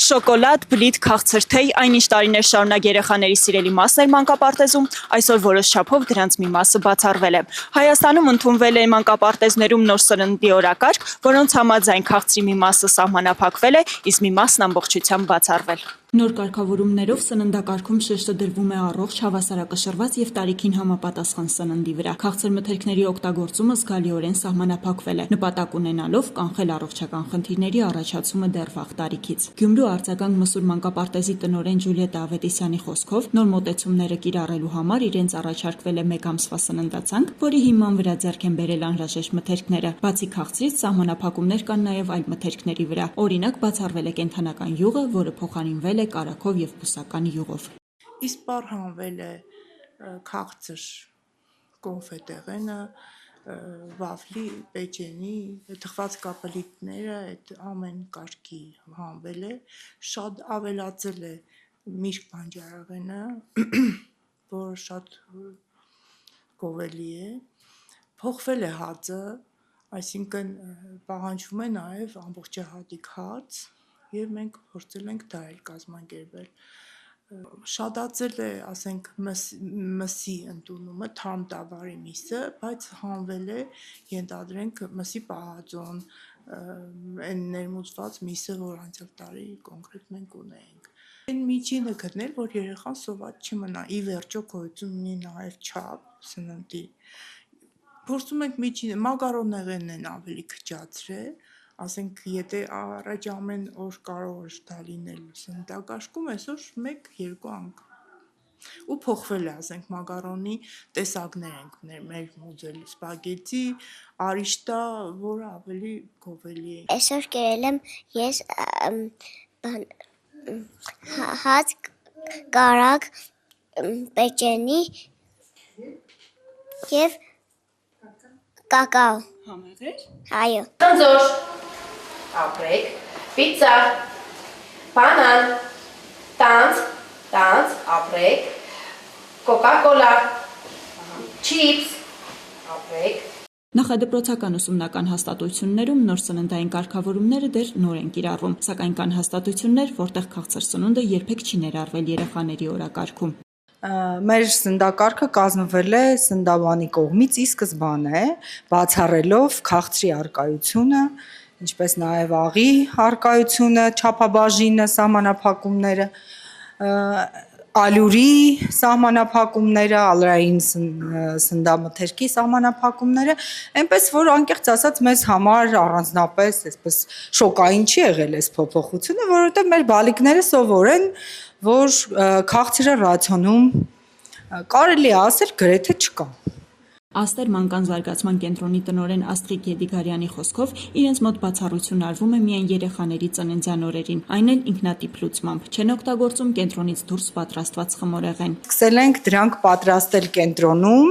Շոկոլադ, բլիթ, քաղցր թեյ, այնինչ տարիներ շարունակ երեխաների սիրելի մասն էր մանկապարտեզում, այսօր որոշ չափով դրանց մի մասը բացառվել է։ Հայաստանում ընդունվել է մանկապարտեզներում նոր սննդի օրակարգ, որոնց համաձայն քաղցրի մի մասը սահմանափակվել է, իսկ մի մասն ամբողջությամբ բացառվել։ Նոր կարգավորումներով սննդակարգում շեշտը դրվում է առողջ, հավասարակշռված եւ տարիքին համապատասխան սննդի վրա։ Քաղցր մթերքների օգտագործումը զգալիորեն սահմանափակվել է, նպատակ ունենալով կանխել առողջական խնդիրների առաջացումը դեռ վաղ տարիքից։ Գյումրու արձագանք Մսուր մանկապարտեզի տնօրեն Ջուլիետա Ավետիսյանի խոսքով նոր մոտեցումները կիրառելու համար իրենց առաջարկվել է 1 ամսվա սննդացանկ, որի հիման վրա ձեռք են բերել անհրաժեշտ մթերքները։ Բացի քաղցրից սահմանափակումներ կան նաև այլ մթերքների վրա։ Օրինակ բացառվել է կենդանական յուղը, որը փոխարինվել է կարագով եւ բուսական յուղով։ Իսկ պարհանվել է քաղցր կոնֆետեղենը, վավլի, պեջենի, թխված կապելիտները, այդ ամեն կարգի հանվել է, շատ ավելացել է միրգ բանջարեղենը, որը շատ գովելի է, փոխվել է հացը, այսինքն պահանջվում է նաև ամբողջահատիկ հաց, եւ մենք փորձել ենք դա էլ կազմակերպել։ Շատացել է, ասենք, մսի ընդունումը, թարմ տավարի միսը, բայց հանվել է, ենթադրենք, մսի պահածոն, այն ներմուծված միսը, որ անցյալ տարի կոնկրետ մենք ունեինք։ Այն միջինը գտնել, որ երեխան սոված չմնա, ի վերջո գոյություն ունի նաև չափ սննդի։ Փորձում ենք միջինը, մակարոնեղենն են ավելի քչացրել, ասենք, եթե առաջ ամեն օր կարող էր դա լինել սննդակարգում, այսօր 1-2 անգամ։ Ու փոխվել է, ասենք, մակարոնի տեսակներ ենք մեր մուծել, սպագետի, արիշտա, որը ավելի գովելի է։ Այսօր կերել եմ ես հաց, կարագ, պեջենի եւ կակաո։ Համեղ էր։ Այո։ Տանձոր, ապրեք, պիցա, բանան, տանձ, ապրեք, կոկա-կոլա, չիպս, ապրեք։ Նախադպրոցական ուսումնական հաստատություններում նոր սննդային կարգավորումները դեռ նոր են կիրառվում, սակայն կան հաստատություններ, որտեղ քաղցր սնունդը երբեք չի ներառվել երեխաների օրակարգում։ Մեր սննդակարգը կազմվել է սննդաբանի կողմից ի սկզբանե, բացառելով քաղցրի առկայությունը, ինչպես նաև աղի առկայությունը, չափաբաժինը, սահմանափակումները, ալյուրի սահմանափակումները, ալրային սննդամթերքի սահմանափակումները, այնպես որ անկեղծ ասած մեզ համար առանձնապես այսպես շոկային չի եղել այս փոփոխությունը, որովհետև մեր բալիկները սովոր են, որ քաղցրը ռացիոնում կարելի է ասել գրեթե չկա։ Աստեր մանկան զարգացման կենտրոնի տնօրեն Աստղիկ Եդիգարյանի խոսքով իրենց մոտ բացառություն արվում է միայն երեխաների ծննդյան օրերին, այն էլ ինքնատիպ լուծմամբ, չեն օգտագործում կենտրոնից դուրս պատրաստված խմորեղեն։ Սկսել ենք դրանք պատրաստել կենտրոնում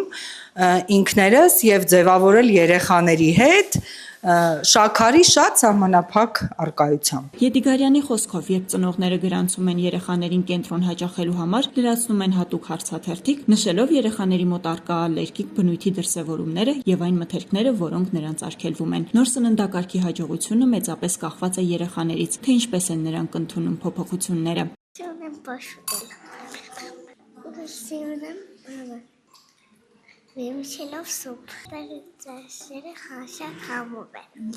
ինքներս եւ ձևավորել երեխաների հետ շաքարի շատ սահմանափակ առկայությամբ։ Եդիգարյանի խոսքով, երբ ծնողները գրանցում են երեխաներին կենտրոն հաճախելու համար, լրացնում են հատուկ հարցաթերթիկ, նշելով երեխաների մոտ առկա ալերգիկ բնույթի դրսևորումները եւ այն մթերքները, որոնք նրանց արգելվում են։ Նոր սննդակարգի հաջողությունը մեծապես կախված է երեխաներից, թե ինչպես են նրանք ընդունում փոփոխությունները։ Վերմիշելով սուպ, տարիցաշերը խաշակ համով են։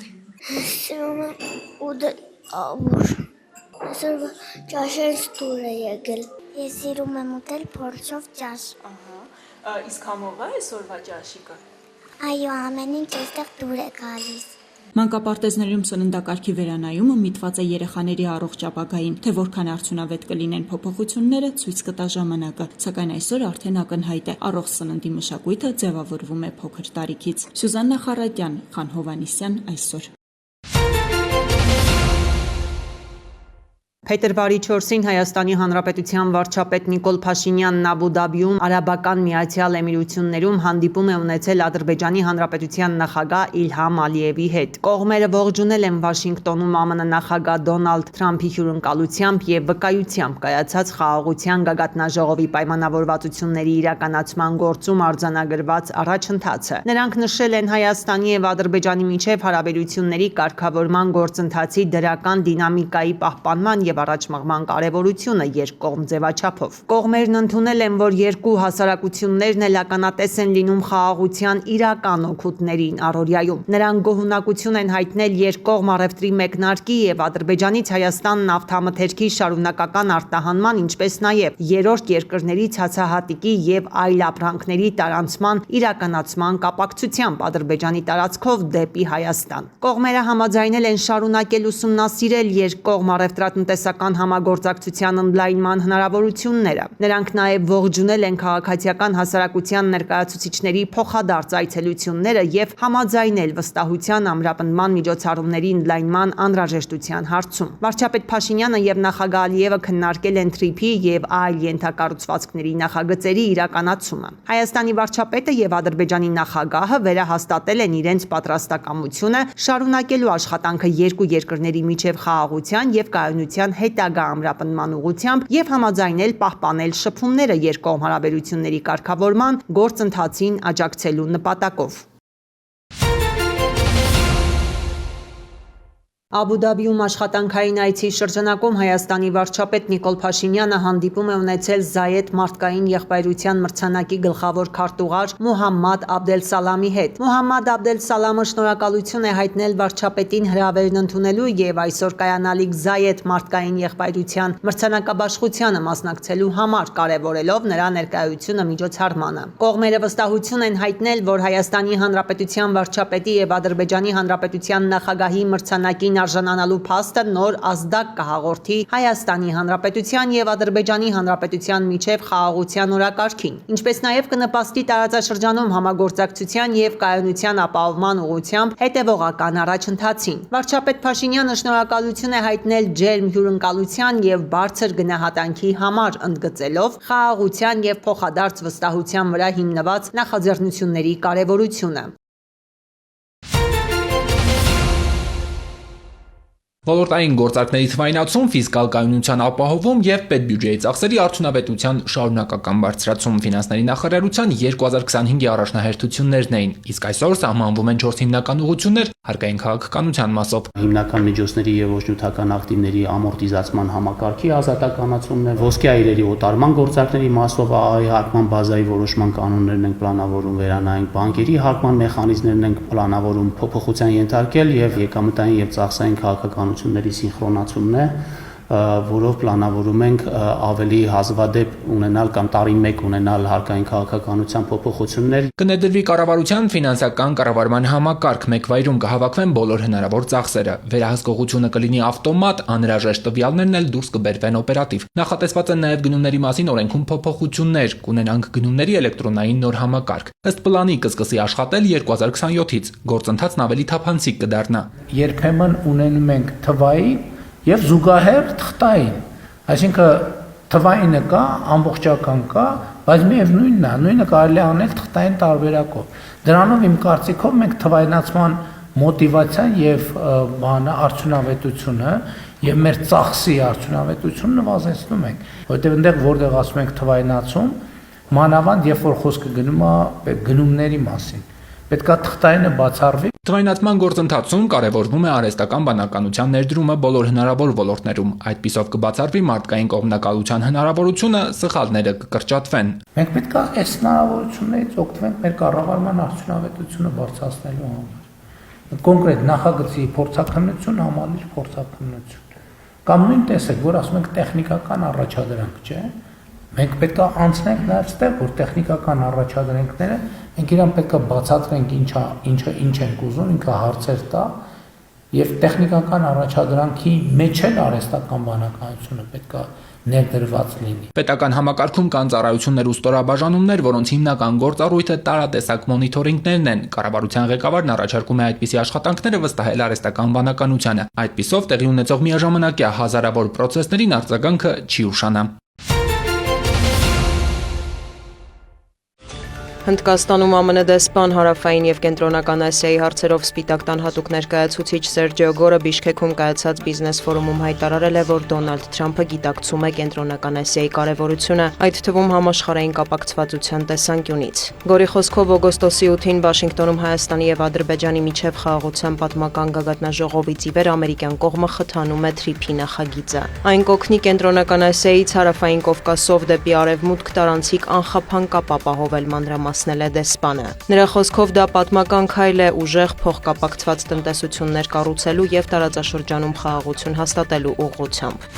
Սրում եմ ուր, այսօր ճաշերս դուր է եկել։ Ես սիրում եմ ուտել փորձով ճաշ։ Իսկ համով է այսօրվա ճաշիկը։ Այո, ամեն ինչ այստեղ դուր է գալիս։ Մանկապարտեզներում սննդակարգի վերանայումը միտված է երեխաների առողջ ապագային, թե որքան արդյունավետ կլինեն փոփոխությունները, ցույց կտա ժամանակը, սակայն այսօր արդեն ակնհայտ է, առողջ սննդի մշակույթը ձևավորվում է փոքր տարիքից։ Սյուզաննա Խառատյան, Խան Հովհաննիսյան, այսօր։ Փետրվարի 4-ին Հայաստանի Հանրապետության վարչապետ Նիկոլ Փաշինյանն Աբու Դաբիում Արաբական Միացյալ Էմիրություններում հանդիպում է ունեցել Ադրբեջանի Հանրապետության նախագահ Իլհամ Ալիևի հետ։ Կողմերը ողջունել են Վաշինգտոնում ԱՄՆ նախագահ Դոնալդ Թրամփի հյուրընկալությամբ եւ վկայությամբ կայացած խաղաղության գագաթնաժողովի պայմանավորվածությունների իրականացման գործում արձանագրված առաջընթացը։ Նրանք նշել են Հայաստանի եւ Ադրբեջանի միջև հարաբերությունների կարգավորման գործընթացի դրական դինամիկայի պահպանման եւ եւ առաջմղման կարեւորությունը երկկողմ ձևաչափով։ Կողմերն ընդունել են, որ երկու հասարակություններն էլ ականատես են լինում խաղաղության իրական օգուտներին առօրյայում։ Նրանք գոհունակություն են հայտնել երկկողմ առևտրի մեկնարկի եւ Ադրբեջանից Հայաստան նավթամթերքի շարունակական արտահանման, ինչպես նաեւ երրորդ երկրների ցածահատիկի եւ այլ ապրանքների տարանցման իրականացման կապակցությամբ Ադրբեջանի տարածքով դեպի Հայաստան։ Կողմերը համաձայնել են շարունակել ուսումնասիրել երկկողմ առևտրատնտեսական համագործակցության ընդլայնման հնարավորությունները։ Նրանք նաև ողջունել են քաղաքացիական հասարակության ներկայացուցիչների փոխադարձ այցելությունները եւ համաձայնել վստահության ամրապնդման միջոցառումների ընդլայնման անհրաժեշտության հարցում։ Վարչապետ Փաշինյանը եւ նախագահ Ալիևը քննարկել են TRIP-ի եւ այլ ենթակառուցվածքների նախագծերի իրականացումը։ Հայաստանի վարչապետը եւ Ադրբեջանի նախագահը վերահաստատել են իրենց պատրաստակամությունը շարունակելու աշխատանքը երկու երկրների միջև խաղաղության եւ կայունության հետագա ամրապնդման ուղղությամբ եւ համաձայնել պահպանել շփումները երկկողմ հարաբերությունների կարգավորման գործընթացին աջակցելու նպատակով։ Աբու Դաբիում աշխատանքային այցի շրջանակում Հայաստանի վարչապետ Նիկոլ Փաշինյանը հանդիպում է ունեցել Զայեդ մարդկային եղբայրության մրցանակի գլխավոր քարտուղար Մուհամմադ Աբդելսալամի հետ։ Մուհամմադ Աբդելսալամը շնորհակալություն է հայտնել վարչապետին հրավերն ընդունելու եւ այսօր կայանալիք Զայեդ մարդկային եղբայրության մրցանակաբաշխությանը մասնակցելու համար, կարևորելով նրա ներկայությունը միջոցառմանը։ Կողմերը վստահություն են հայտնել, որ Հայաստանի Հանրապետության վարչապետի եւ Ադրբեջանի Հանրապետության նախագահի մրցանակին արժանանալու փաստը նոր ազդակ կհաղորդի Հայաստանի Հանրապետության եւ Ադրբեջանի Հանրապետության միջև խաղաղության օրակարգին, ինչպես նաեւ կնպաստի տարածաշրջանում համագործակցության եւ կայունության ապահովման ուղղությամբ հետեւողական առաջընթացին։ Վարչապետ Փաշինյանը շնորհակալություն է հայտնել ջերմ հյուրընկալության եւ բարձր գնահատանքի համար, ընդգծելով խաղաղության եւ փոխադարձ վստահության վրա հիմնված նախաձեռնությունների կարեւորությունը։ Ոլորտային գործարքների թվայնացում, ֆիսկալ կայունության ապահովում եւ պետբյուջեի ծախսերի արդյունավետության շարունակական բարձրացում ֆինանսների նախարարության 2025-ի առաջնահերթություններն էին, իսկ այսօր սահմանվում են 4 հիմնական ուղղություններ հարկային քաղաքականության մասով։ Հիմնական միջոցների եւ ոչ նյութական ակտիվների ամորտիզացման համակարգի ազատականացումն է, ոսկե այրերի օտարման գործարքների մասով ԱԱ-ի հարկման բազայի որոշման կանոններն են պլանավորում վերանայենք, բանկերի հարկման մեխանիզմներն են պլանավորում փոփոխության ենթարկել եւ եկամտային եւ ծախսային քաղաքականությունների սինխրոնացումն է, որով պլանավորում ենք ավելի հազվադեպ ունենալ կամ տարի 1 ունենալ հարկային քաղաքականության փոփոխություններ։ Կներդրվի կառավարության ֆինանսական կառավարման համակարգ, մեկ վայրում կհավաքվեն բոլոր հնարավոր ծախսերը, վերահսկողությունը կլինի ավտոմատ, անհրաժեշտ տվյալներն էլ դուրս կբերվեն օպերատիվ։ Նախատեսված են նաև գնումների մասին օրենքում փոփոխություններ, կունենանք գնումների էլեկտրոնային նոր համակարգ։ Ըստ պլանի կսկսի աշխատել 2027-ից, գործընթացն ավելի թափանցիկ կդառնա։ Երբեմն ունենում ենք թվային եւ զուգահեռ թղթային, այսինքն թվայինը կա, ամբողջական կա, բայց միևնույնն է, նույնը կարելի է անել թղթային տարբերակով։ Դրանով իմ կարծիքով մենք թվայնացման մոտիվացիան եւ արդյունավետությունը եւ մեր ծախսի արդյունավետությունը նվազեցնում ենք, որովհետեւ այնտեղ որտեղ ասում ենք թվայնացում, մանավանդ երբ որ խոսքը գնում է գնումների մասին, պետք է թղթայինը բացառվի։ Թվայնացման գործընթացում կարևորվում է արհեստական բանականության ներդրումը բոլոր հնարավոր ոլորտներում, այդպիսով կբացառվի մարդկային կողմնակալության հնարավորությունը, սխալները կկրճատվեն։ Մենք պետք է այս հնարավորություններից օգտվենք մեր կառավարման արդյունավետությունը բարձրացնելու համար։ Կոնկրետ նախագծի փորձաքննություն, համալիր փորձաքննություն։ Կամ նույն տեսեք, որ ասում ենք տեխնիկական առաջադրանք, չէ՞։ Մենք պետք է անցնենք նաև ստեղ, որ տեխնիկական առաջադրանքները մենք իրան պետք է բացատրենք ինչ ենք ուզում, ինքը հարցեր տա եւ տեխնիկական առաջադրանքի մեջ էլ արհեստական բանականությունը պետք է ներդրված լինի։ Պետական համակարգում կան ծառայություններ ու ստորաբաժանումներ, որոնց հիմնական գործառույթը տարատեսակ մոնիթորինգներն են։ Կառավարության ղեկավարն առաջարկում է այդպիսի աշխատանքները վստահել արհեստական բանականությանը։ Այդպիսով տեղի ունեցող միաժամանակյա հազարավոր պրոցեսներին արձագանքը չի ուշանա։ Հնդկաստանում ԱՄՆ դեսպան Հարավային եւ Կենտրոնական Ասիայի հարցերով Սպիտակ տան հատուկ ներկայացուցիչ Սերջիո Գորը Բիշքեքում կայացած բիզնես ֆորումում հայտարարել է, որ Դոնալդ Թրամփը գիտակցում է Կենտրոնական Ասիայի կարևորությունը, այդ թվում համաշխարհային կապակցվածության տեսանկյունից։ Գորի խոսքով օգոստոսի 8-ին Վաշինգտոնում Հայաստանի եւ Ադրբեջանի միջև խաղաղության պատմական գագաթնաժողովից ի վեր ամերիկյան կողմը խթանում է Թրիփի նախագիծը։ Այն կօգնի Կենտրոնական Ասիայից Հարավային Կովկասով դեպի արևմուտք տարանցիկ անխափան կապ ապահովել մանրամասնել է դեսպանը։ Նրա խոսքով դա պատմական քայլ է ուժեղ փոխկապակցված տնտեսություններ կառուցելու եւ տարածաշրջանում խաղաղություն հաստատելու ուղղությամբ։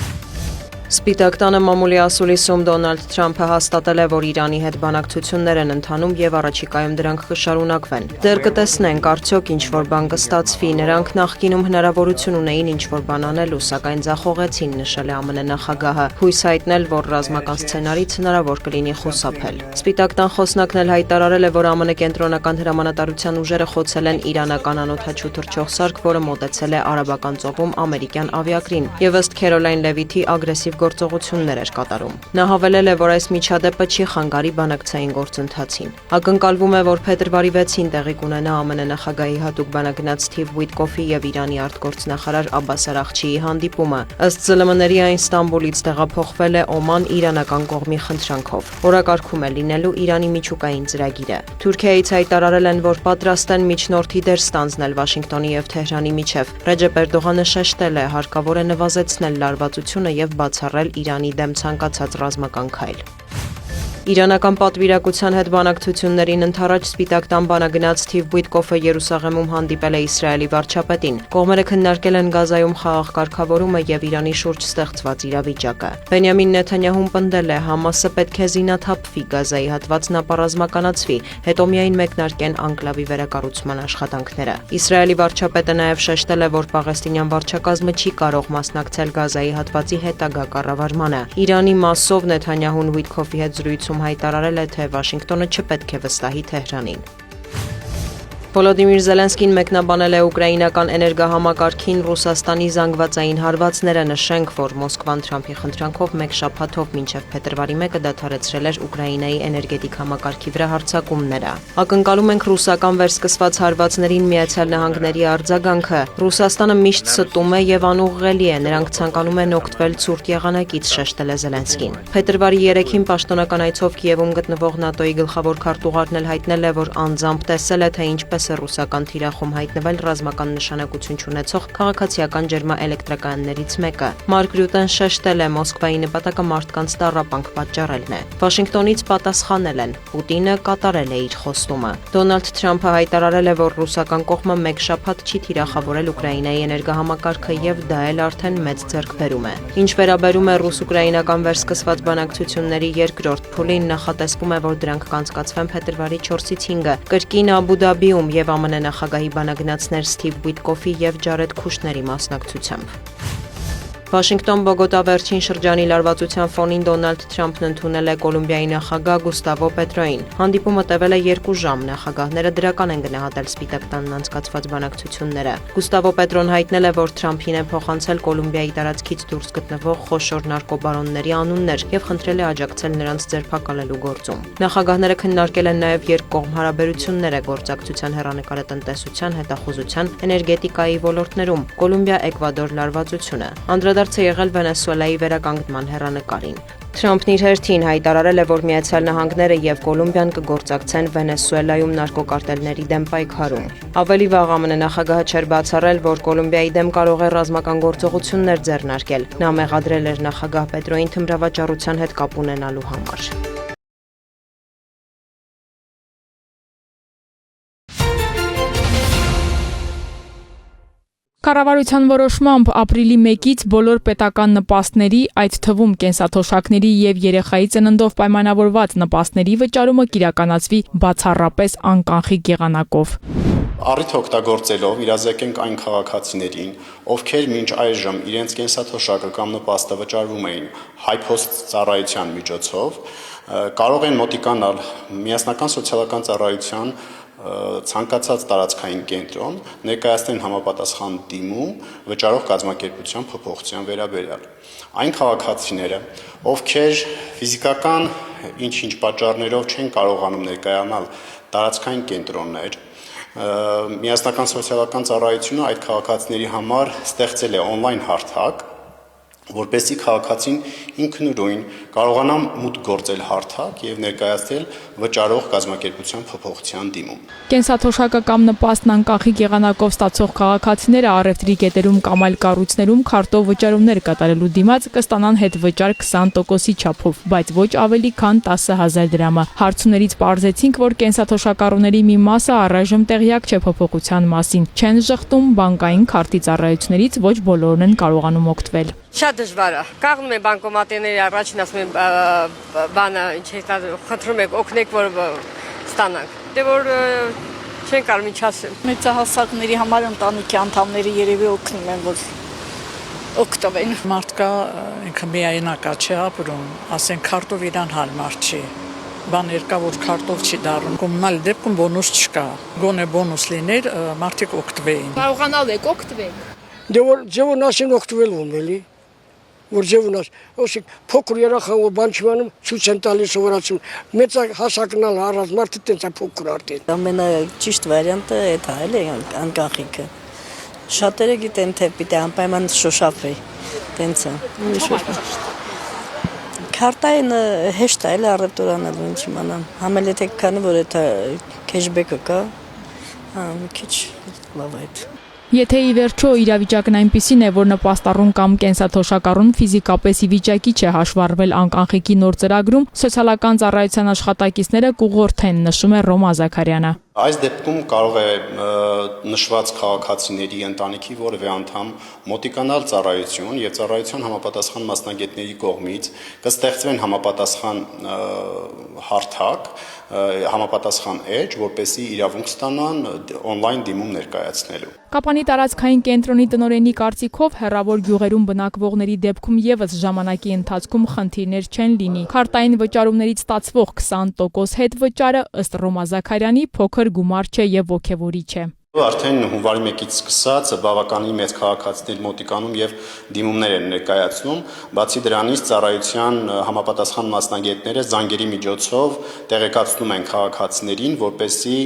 Սպիտակ տանը մամուլի ասուլիսում Դոնալդ Թրամփը հաստատել է, որ Իրանի հետ բանակցություններ են ընթանում եւ առաջիկայում դրանք կշարունակվեն։ Դեռ կտեսնենք արդյոք ինչ-որ բան կստացվի, նրանք նախկինում հնարավորություն ունեին ինչ-որ բան անելու, սակայն ձախողեցին, նշել է ԱՄՆ նախագահը, հույս հայտնել, որ ռազմական սցենարից հնարավոր կլինի խուսափել։ Սպիտակ տան խոսնակն էլ հայտարարել է, որ ԱՄՆ կենտրոնական հրամանատարության ուժերը խոցել են իրանական անօդաչու թռչող սարք, որը մոտեցել է Արաբական ծովում ամերիկյան ավիակրին, եւ ըստ Քերոլայն Լևիթի ագրեսիվ գործողություններ էր կատարում։ Նա հավելել է, որ այս միջադեպը չի խանգարի բանակցային գործընթացին։ Ակնկալվում է, որ փետրվարի 6-ին տեղի կունենա ԱՄՆ նախագահի հատուկ բանագնաց Սթիվ Ուիտկոֆի եւ Իրանի արտգործնախարար Աբբաս Արաղչիի հանդիպումը։ Ըստ ԶԼՄ-ների այն Ստամբուլից տեղափոխվել է Օման իրանական կողմի խնդրանքով։ Օրակարգում է լինելու Իրանի միջուկային ծրագիրը։ Թուրքիայից հայտարարել են, որ պատրաստ են միջնորդի դեր ստանձնել Վաշինգտոնի եւ Թեհրանի միջև։ Ռեջեփ Էրդողանը շեշտել է, հարկավոր է նվազեցնել լարվածությունը եւ բացառել Իրանի դեմ ցանկացած ռազմական քայլ։ Իրանական պատվիրակության հետ բանակցություններին ընդառաջ Սպիտակ տան բանագնաց Սթիվ Ուիտկոֆը Երուսաղեմում հանդիպել է Իսրայելի վարչապետին։ Կողմերը քննարկել են Գազայում խաղաղ կարգավորումը եւ Իրանի շուրջ ստեղծված իրավիճակը։ Բենյամին Նեթանյահուն պնդել է, Համասը պետք է զինաթափվի, Գազայի հատվածն ապառազմականացվի, հետո միայն մեկնարկեն անկլավի վերակառուցման աշխատանքները։ Իսրայելի վարչապետը նաեւ շեշտել է, որ պաղեստինյան վարչակազմը չի կարող մասնակցել Գազայի հատվածի հետագա կառավարմանը։ Իրանի մասով Նեթանյահուն Ուիտկոֆի հետ զրույցում հայտարարել է, թե Վաշինգտոնը չպետք է վստահի Թեհրանին։ Վոլոդիմիր Զելենսկին մեկնաբանել է ուկրաինական էներգահամակարգին Ռուսաստանի զանգվածային հարվածները, նշենք, որ Մոսկվան Թրամփի խնդրանքով մեկ շաբաթով մինչև փետրվարի 1-ը դադարեցրել էր Ուկրաինայի էներգետիկ համակարգի վրա հարձակումները։ Ակնկալում ենք ռուսական վերսկսված հարվածներին Միացյալ Նահանգների արձագանքը։ Ռուսաստանը միշտ ստում է եւ անուղղելի է, նրանք ցանկանում են օգտվել ցուրտ եղանակից, շեշտել է Զելենսկին։ Փետրվարի 3-ին պաշտոնական այցով Կիևում գտնվող ՆԱՏՕ-ի գլխավոր քարտուղարն էլ հայտնել է, որ անձամբ տեսել է, թե ինչպես է ռուսական թիրախում հայտնվել ռազմական նշանակություն չունեցող քաղաքացիական ջերմաէլեկտրակայաններից մեկը։ Մարկ Ռյուտեն շեշտել է, Մոսկվայի նպատակը մարդկանց տառապանք պատճառելն է։ Վաշինգտոնից պատասխանել են, Պուտինը կատարել է իր խոստումը։ Դոնալդ Թրամփը հայտարարել է, որ ռուսական կողմը մեկ շաբաթ չի թիրախավորել Ուկրաինայի էներգահամակարգը եւ դա էլ արդեն մեծ ձեռքբերում է։ Ինչ վերաբերում է ռուս-ուկրաինական վերսկսված բանակցությունների երկրորդ փուլին, նախատեսվում է, որ դրանք կանցկացվեն փետրվարի 4-ից 5-ը կրկին Աբու Դաբիում եւ ԱՄՆ նախագահի բանագնացներ Սթիվ Ուիտկոֆի եւ Ջարեդ Քուշների մասնակցությամբ։ Վաշինգտոն-Բոգոտա վերջին շրջանի լարվածության ֆոնին Դոնալդ Թրամփն ընդունել է Կոլումբիայի նախագահ Գուստավո Պետրոին։ Հանդիպումը տևել է 2 ժամ, նախագահները դրական են գնահատել Սպիտակ տանն անցկացված բանակցությունները։ Գուստավո Պետրոն հայտնել է, որ Թրամփին է փոխանցել Կոլումբիայի տարածքից դուրս գտնվող խոշոր նարկոբարոնների անուններ եւ խնդրել է աջակցել նրանց ձերբակալելու գործում։ Նախագահները քննարկել են նաեւ երկկողմ հարաբերությունները, գործակցության հեռանկարը տնտեսության, հետախուզության, էներգետիկայի ոլորտներում, Կոլումբիա-Էկվադոր լարվածությունը։ Անդրադարձ է եղել Վենեսուելայի վերականգնման հեռանկարին։ Թրամփն իր հերթին հայտարարել է, որ Միացյալ Նահանգները եւ Կոլումբիան կգործակցեն Վենեսուելայում նարկոկարտելների դեմ պայքարում։ Ավելի վաղ ԱՄՆ նախագահը չէր բացառել, որ Կոլումբիայի դեմ կարող է ռազմական գործողություններ ձեռնարկել։ Նա մեղադրել էր նախագահ Պետրոին թմրավաճառության հետ կապ ունենալու համար։ Կառավարության որոշմամբ ապրիլի 1-ից բոլոր պետական նպաստների, այդ թվում կենսաթոշակների եւ երեխայի ծննդով պայմանավորված նպաստների վճարումը կիրականացվի բացառապես անկանխիկ եղանակով։ Առիթ օգտագործելով իրազեկենք այն քաղաքացիներին, ովքեր մինչ այժմ իրենց կենսաթոշակը կամ նպաստը վճարվում էին հայփոստ ծառայության միջոցով, կարող են մոտիկանալ միասնական սոցիալական ծառայության ցանկացած տարածքային կենտրոն, ներկայացնեն համապատասխան դիմում վճարող կազմակերպության փոփոխության վերաբերյալ։ Այն քաղաքացիները, ովքեր ֆիզիկական ինչ պատճառներով չեն կարողանում ներկայանալ տարածքային կենտրոններ, Միասնական սոցիալական ծառայությունը այդ քաղաքացիների համար ստեղծել է on-line հարթակ, որպեսզի քաղաքացին ինքնուրույն կարողանա մուտք գործել հարթակ եւ ներկայացնել վճարող կազմակերպության փոփոխության դիմում։ Կենսաթոշակը կամ նպաստն անկախիկ եղանակով ստացող քաղաքացիները առևտրի կետերում կամ այլ կառույցներում քարտով վճարումներ կատարելու դիմաց կստանան հետվճար 20%-ի չափով, բայց ոչ ավելի քան 10,000 դրամը։ Հարցումներից պարզեցինք, որ կենսաթոշակառուների մի մասը առայժմ տեղյակ չէ փոփոխության մասին, չեն ժխտում բանկային քարտի ծառայություններից, ոչ բոլորն են կարողանում օգտվել։ Շատ դժվար է։ Կաղնում են բանկոմատների առաջին ասում են բանը ինչ է խնդրում եք օգնեք որ ստանանք։ Դե որ չեն կարող ինչ ասեմ։ Մեծահասակների համար ընտանիքի անդամները երևի օգնում են որ օգտվեն։ Մարդկա ինքը միայնակա չի ապրում, ասեն քարտով իրան հարմար չի։ Բաներ կա որ քարտով չի դառնում։ Կոմունալ դեպքում բոնուս չկա։ Գոնե բոնուս լիներ, մարդիկ օգտվեին։ Կարողանալ եք օգտվել։ Դե որ ձևն ասեն օգտվել ում էլի։ Որ ձևն աս, ասեք փոքր երախան որ բան չիմանում ցույց են տալիս սովորացում։ Մեծ հասակնալ առած մարդը տենց է փոքր արդեն։ Ամենաճիշտ վարիանտը այդ է, էլի անկախիկը։ Շատերը գիտեն թե պիտի անպայման շոշափվի։ Տենց է։ Քարտային հեշտ է, էլի առևտուրանալու ինչ իմանամ։ Համել եթե քանի որ այդ քեշբեքը կա, մի քիչ լավ է։ Եթե ի վերջո իրավիճակն այնպիսին է, որ նպաստառուն կամ կենսաթոշակառուն ֆիզիկապես ի վիճակի չէ հաշվառվել անկանխիկի նոր ծրագրում, սոցիալական ծառայության աշխատակիցները կուղղորդեն, նշում է Ռոմա Զաքարյանը։ Այս դեպքում կարող է նշված քաղաքացիների ընտանիքի որևէ անդամ մոտիկանալ ծառայություն եւ ծառայության համապատասխան մասնագետների կողմից կստեղծվեն համապատասխան հարթակ, համապատասխան էջ, որպեսզի իրավունք ստանան on-line դիմում ներկայացնելու։ Կապանի տարածքային կենտրոնի տնօրենի կարծիքով հեռավոր գյուղերում բնակվողների դեպքում եւս ժամանակի ընթացքում խնդիրներ չեն լինի։ Քարտային վճարումներից ստացվող 20% հետվճարը ըստ Ռոմա Զաքարյանի փոքր գումար չէ եւ ոգևորիչ է։ Արդեն հունվարի 1-ից սկսած բավականին մեծ քաղաքացիներ մոտիկանում եւ դիմումներ են ներկայացնում, բացի դրանից ծառայության համապատասխան մասնագետները զանգերի միջոցով տեղեկացնում են քաղաքացիներին, որպեսզի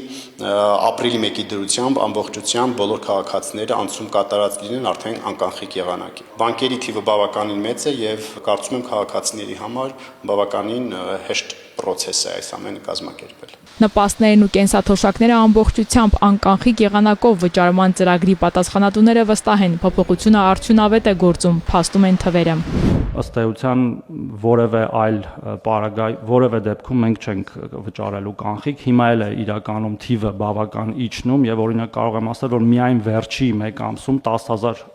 ապրիլի 1-ի դրությամբ ամբողջությամբ բոլոր քաղաքացիները անցում կատարած լինեն արդեն անկանխիկ եղանակի։ Բանկերի թիվը բավականին մեծ է եւ կարծում եմ քաղաքացիների համար բավականին հեշտ process է այս ամենը կազմակերպել։ Նպաստներն ու կենսաթոշակները ամբողջությամբ անկանխիկ եղանակով վճարման ծրագրի պատասխանատուները վստահ են, փոփոխությունը արդյունավետ է գործում, փաստում են թվերը։ Ըստ էության որևէ այլ պարագայ, որևէ դեպքում մենք չենք վճարելու կանխիկ, հիմա էլ է իրականում թիվը բավական իջնում եւ օրինակ կարող եմ ասել, որ միայն վերջի 1 ամսում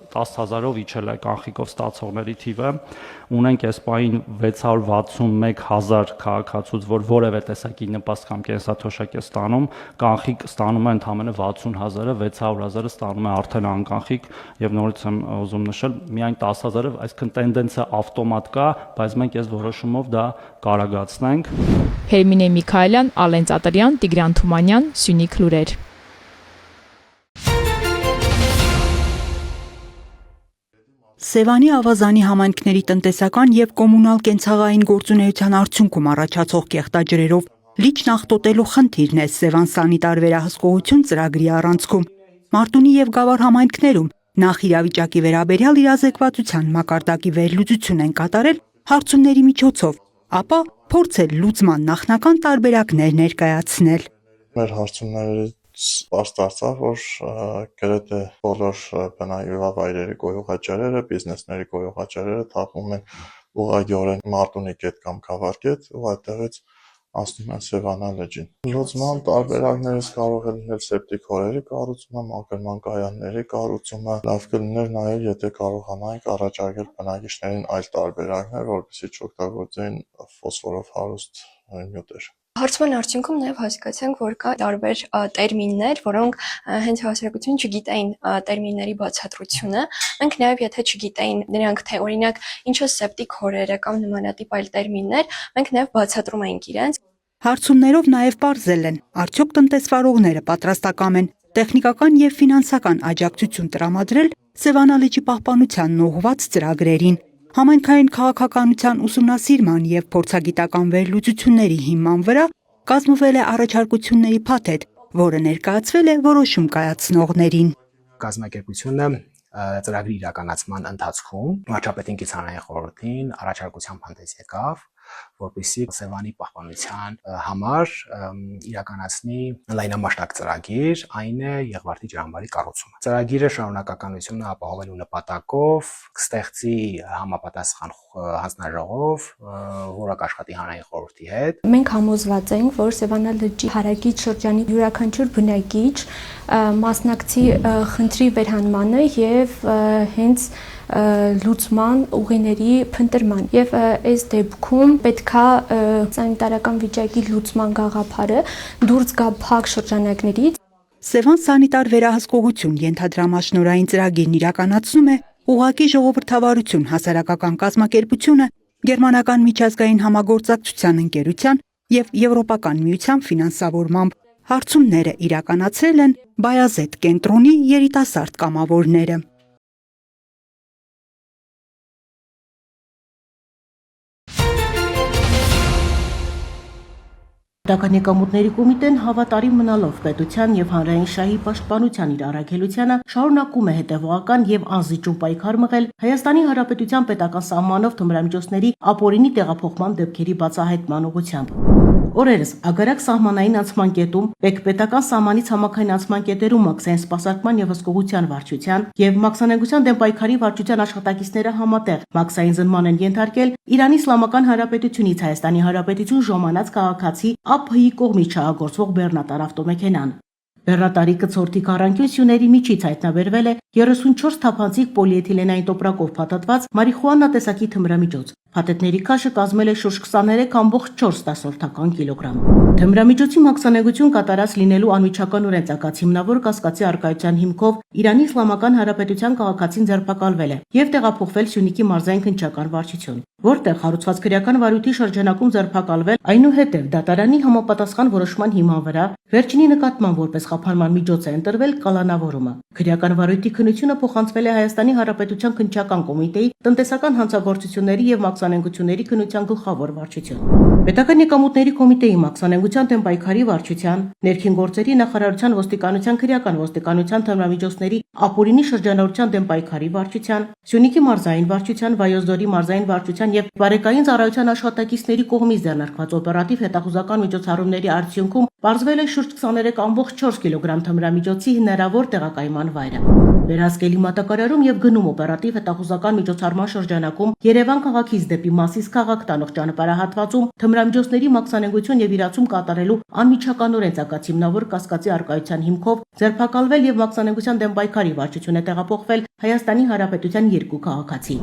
10,000-ով իջել է կանխիկով ստացողների թիվը, ունենք այս պահին 661,000 քաղաքացուց, որ որևէ տեսակի նպաստ կամ կենսաթոշակ է ստանում, կանխիկ ստանում է ընդամենը 60,000-ը, 600,000-ը ստանում է արդեն անկանխիկ եւ նորից եմ ուզում նշել, միայն 10,000-ը, այսինքն տենդենսը ավտոմատ կա, բայց մենք այս որոշումով դա կարագացնենք։ Հերմինե Միքայելյան, Ալեն Ծատրյան, Տիգրան Թումանյան, Սյունիք լուրեր։ Սևանի ավազանի համայնքների տնտեսական եւ կոմունալ կենցաղային գործունեության արդյունքում առաջացող կեղտաջրերով լիճն աղտոտելու խնդիրն է Սևան սանիտար վերահսկողություն ծրագրի առանցքում։ Մարտունի եւ Գավառ համայնքներում նախ իրավիճակի վերաբերյալ իրազեկվածության մակարդակի վերլուծություն են կատարել հարցումների միջոցով, ապա փորձել լուծման նախնական տարբերակներ ներկայացնել։ Մեր հարցումներից ստացավ, որ գրեթե բոլոր բնայուղավայրերի գոյուղաճարերը, բիզնեսների գոյուղաճարերը թափում են ուղղակիորեն Մարտունի կետ կամ Գավառ կետ ու այդտեղից անցնում են Սևանա լճին։ Լուծման տարբերակներից կարող է լինել սեպտիկ հորերի կառուցումը, մաքրման կայանների կառուցումը, լավ կլիներ նաև եթե կարողանանք առաջարկել բնակիչներին այլ տարբերակներ, որպեսզի չօգտագործեն ֆոսֆորով հարուստ նյութեր։ Հարցման արդյունքում նաև հասկացանք, որ կա տարբեր տերմիններ, որոնք հենց հասարակությունը չգիտեին տերմինների բացատրությունը։ Մենք նաև եթե չգիտեին նրանք թե օրինակ ինչը սեպտիկ հորերը կամ նմանատիպ այլ տերմիններ, մենք նաև բացատրում էինք իրենց։ Հարցումներով նաև ողջել են, արդյոք տնտեսվարողները պատրաստակամ են տեխնիկական եւ ֆինանսական աջակցություն տրամադրել Սևանա լճի պահպանությանն ուղղված ծրագրերին։ Համայնքային քաղաքականության ուսումնասիրման եւ փորձագիտական վերլուծությունների հիման վրա կազմվել է առաջարկությունների փաթեթ, որը ներկայացվել է որոշում կայացնողներին։ Կազմակերպությունը ծրագրի իրականացման ընթացքում վարչապետին կցանային խորհրդին առաջարկության հանդես եկավ, որպեսզի Սևանի պահպանության համար իրականացնի լայնամասշտաբ ծրագիր, այն է Եղվարդի ջրամբարի կառուցումը։ Ծրագիրը շարունակականությունը ապահովելու նպատակով կստեղծի համապատասխան հանձնաժողով, որը կաշխատի հանրային խորհրդի հետ։ Մենք համոզված ենք, որ Սևանա լճի հարակից շրջանի յուրաքանչյուր բնակիչ մասնակցի խնդրի վերհանմանը եւ հենց լուծման ուղիների փնտրման եւ այս դեպքում պետքա սանիտարական վիճակի լուծման գաղափարը դուրս գա փակ շրջանակներից։ Սևան սանիտար վերահսկողություն ենթադրամաշնորհային ծրագիրն իրականացնում է ուղղակի ժողովրդավարություն հասարակական կազմակերպությունը, Գերմանական միջազգային համագործակցության ընկերության եւ Եվրոպական միության ֆինանսավորմամբ։ Հարցումները իրականացրել են Բայազետ կենտրոնի երիտասարդ կամավորները։ Պետական եկամուտների կոմիտեն հավատարիմ մնալով պետության եւ հանրային շահի պաշտպանության իր առաքելությանը շարունակում է հետևողական եւ անզիջում պայքար մղել Հայաստանի Հանրապետության պետական սահմանով թմրամիջոցների ապօրինի տեղափոխման դեպքերի բացահայտման ուղղությամբ։ Օրերս ագարակ սահմանային անցման կետում, պետական սահմանից համակային անցման կետերում մաքսային սպասարկման եւ հսկողության վարչության եւ մաքսանենգության դեմ պայքարի վարչության աշխատակիցները համատեղ մաքսային զնման են ենթարկել Իրանի Իսլամական Հանրապետությունից Հայաստանի Հանրապետություն ժամանած քաղաքացի ԱՓՀ-ի կողմից չհագործվող բեռնատար ավտոմեքենան։ Բեռնատարի կցորդի քառանկյուն սյուների միջից հայտնաբերվել է 34 թափանցիկ պոլիէթիլենային տոպրակով փաթաթված մարիխուանա տեսակի թմրամիջոց։ Փաթեթների քաշը կազմել է շուրջ 23.4 կիլոգրամ։ Թմրամիջոցի մաքսանենգություն կատարած լինելու անմիջականորեն ցակած հիմնավոր կասկածի առկայության հիմքով Իրանի Իսլամական Հանրապետության քաղաքացին ձերբակալվել է եւ տեղափոխվել Սյունիքի մարզային քննչական վարչություն, որտեղ հարուցված քրեական վարույթի շրջանակում ձերբակալվել, այնուհետև դատարանի համապատասխան որոշման հիման վրա վերջինի նկատմամբ որպես խափանման միջոց է ընտրվել կալանավորումը։ Քրեական վարույթի քննությունը փոխանցվել է Հայաստանի Հանրապետության քննչական կոմիտեի տնտեսական հանցագործությունների եւ մաքսանենգությունների քննության գլխավոր վարչություն։ Պետական եկամուտների կոմիտեի մաքսանենգության դեմ պայքարի վարչության, ներքին գործերի նախարարության ոստիկանության քրեական ոստիկանության թմրամիջոցների ապօրինի շրջանառության դեմ պայքարի վարչության, Սյունիքի մարզային վարչության, Վայոց-Ձորի մարզային վարչության եւ բարեկային ծառայության աշխատակիցների կողմից ձեռնարկված օպերատիվ հետախուզական միջոցառումների արդյունքում պարզվել է շուրջ 23.4 կիլոգրամ թմրամիջոցի հնարավոր տեղակայման վայրը։ Վերահսկելի մատակարարում եւ գնում օպերատիվ հետախուզական միջոցառման շրջանակում Երևան քաղաքից դեպի Մասիս քաղաք տանող ճանապարհահատվածում թմրամիջոցների մաքսանենգություն եւ իրացում կատարելու անմիջականորեն ցակած հիմնավոր կասկածի առկայության հիմքով ձերբակալվել եւ մաքսանենգության դեմ պայքարի վարչություն է տեղափոխվել Հայաստանի Հանրապետության երկու քաղաքացի։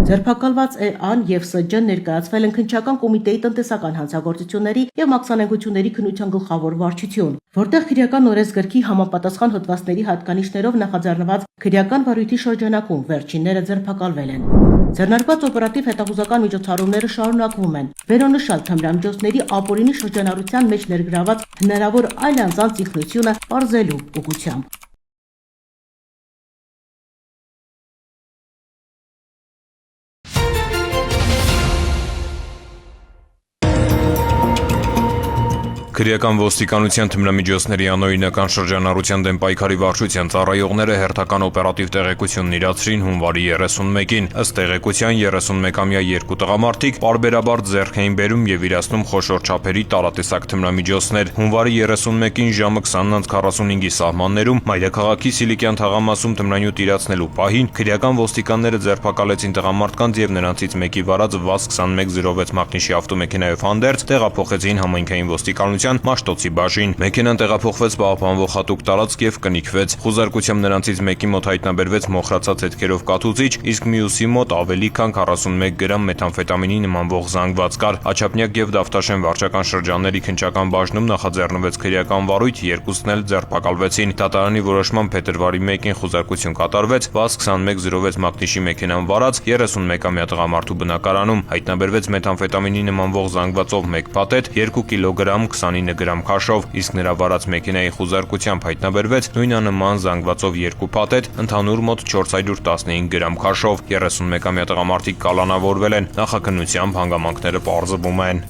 Ձերբակալված ԵԱ-ն եւ ՍՋ-ն ներկայացվել են քննչական կոմիտեի տնտեսական հանցագործությունների եւ մաքսանենգությունների քննության գլխավոր վարչություն, որտեղ քրեական օրենսգրքի համապատասխան հոդվածների հատկանիշներով նախաձեռնված քրեական վարույթի շրջանակում վերջինները ձերբակալվել են։ Ձեռնարկված օպերատիվ հետախուզական միջոցառումները շարունակվում են վերոնշյալ թմրամիջոցների ապօրինի շրջանառության մեջ ներգրաված հնարավոր այլ անձանց ինքնությունը պարզելու ուղղությամբ։ Քրեական ոստիկանության թմրամիջոցների անօրինական շրջանառության դեմ պայքարի վարչության ծառայողները հերթական օպերատիվ տեղեկությունն իրացրին հունվարի 31-ին։ Ըստ տեղեկության 31-ամյա երկու տղամարդիկ պարբերաբար ձեռք էին բերում եւ իրացնում խոշոր չափերի տարատեսակ թմրամիջոցներ։ Հունվարի 31-ին ժամը 20:45-ի սահմաններում Մայրաքաղաքի Սիլիկյան թաղամասում թմրանյութ իրացնելու պահին քրեական ոստիկանները ձերբակալեցին տղամարդկանց եւ նրանցից մեկի վարած ՎԱԶ-2106 մակնիշի ավտոմեքենայով հանդերձ տեղափոխեցին համայնքային ոստիկանության Մաշտոցի բաժին։ Մեքենան տեղափոխվեց պահպանվող հատուկ տարածք եւ կնիքվեց։ Խուզարկությամբ նրանցից մեկի մոտ հայտնաբերվեց մոխրացած հետքերով կաթուծիչ, իսկ մյուսի մոտ ավելի քան 41 գրամ մեթամֆետամինի նմանվող զանգված կար։ Աչափնյակ եւ Դավթաշեն վարչական շրջանների քննչական բաժնում նախաձեռնվեց քրեական վարույթ, երկուսն էլ ձերբակալվեցին։ Դատարանի որոշմամբ փետրվարի 1-ին խուզարկություն կատարվեց ՎԱԶ-2106 մակնիշի մեքենան վարած 31-ամյա տղամարդու բնակարանում։ Հայտնաբերվեց մեթամֆետամինի նմանվող զանգվածով 1 փաթեթ, 2 կիլոգրամ 29 29 գրամ քաշով, իսկ նրա վարած մեքենայի խուզարկությամբ հայտնաբերվեց նույնանման զանգվածով 2 փաթեթ, ընդհանուր մոտ 415 գրամ քաշով։ 31-ամյա տղամարդիկ կալանավորվել են, նախաքննությամբ հանգամանքները պարզվում են։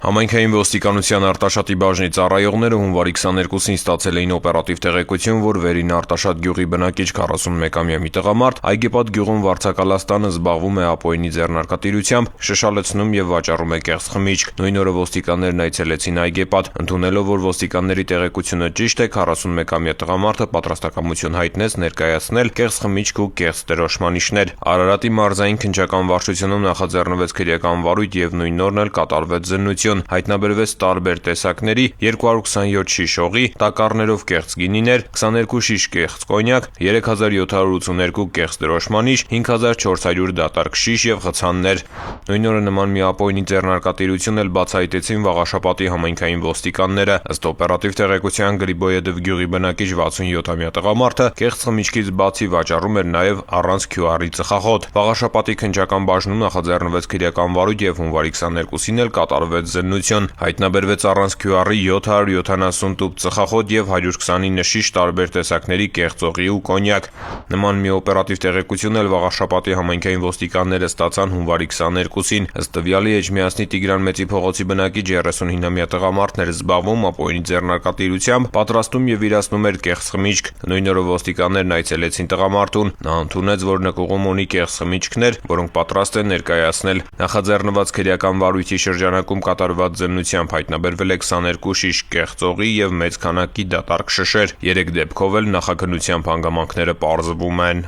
Համայնքային ոստիկանության Արտաշատի բաժնի ծառայողները հունվարի 22-ին ստացել էին օպերատիվ տեղեկություն, որ Վերին Արտաշատ գյուղի բնակիչ 41-ամյա մի տղամարդ Այգեպատ գյուղում վարձակալաստանը զբաղվում է ապօրինի ձեռնարկատիրությամբ, շշալցնում եւ վաճառում է կեղծ խմիչք։ Նույն օրը ոստիկաններն այցելեցին Այգեպատ, ընդունելով, որ ոստիկանների տեղեկությունը ճիշտ է, 41-ամյա տղամարդը պատրաստակամություն հայտնեց ներկայացնել կեղծ խմիչք ու կեղծ դրոշմանիշներ։ Արարատի մարզային քննչական վարչությունում նախաձեռնվեց քրեական վարույթ եւ նույն օրն էլ կատարվեց զննություն։ Հայտնաբերվեց տարբեր տեսակների 227 շիշ օղի, տակառներով կեղծ գինիներ, 22 շիշ կեղծ կոնյակ, 3782 կեղծ դրոշմանիշ, 5400 դատարկ շիշ եւ խցաններ։ Նույն օրը նման մի ապօրինի ձեռնարկատիրություն էլ բացահայտեցին Վաղաշապատի համայնքային ոստիկանները։ Ըստ օպերատիվ տեղեկության Գրիբոյեդով գյուղի բնակիչ 67-ամյա տղամարդը կեղծ խմիչքից բացի վաճառում էր նաեւ առանց QR-ի ծխախոտ։ Վաղաշապատի քննչական բաժնում նախաձեռնվեց քրեական վարույթ եւ հունվարի 22-ին էլ կատարվեց զննություն։ Հայտնաբերվեց առանց QR-ի 770 տուփ ծխախոտ եւ 129 շիշ տարբեր տեսակների կեղծ օղի ու կոնյակ։ Նման մի օպերատիվ տեղեկություն էլ Վաղաշապատի համայնքային ոստիկանները ստացան հունվարի 22-ին։ Ըստ տվյալի Էջմիածնի Տիգրան Մեծի փողոցի բնակիչ 39-ամյա տղամարդն էր զբաղվում ապօրինի ձեռնարկատիրությամբ, պատրաստում եւ իրացնում էր կեղծ խմիչք։ Նույն օրը ոստիկաններն այցելեցին տղամարդուն։ Նա ընդունեց, որ նկուղում ունի կեղծ խմիչքներ, որոնք պատրաստ են ներկայացնել։ Նախաձեռնված քրեական վարույթի շրջանակում կատարված զննությամբ հայտնաբերվել է 22 շիշ կեղծ օղի եւ մեծ քանակի դատարկ շշեր։ 3 դեպքով էլ նախաքննությամբ հանգամանքները պարզվում են։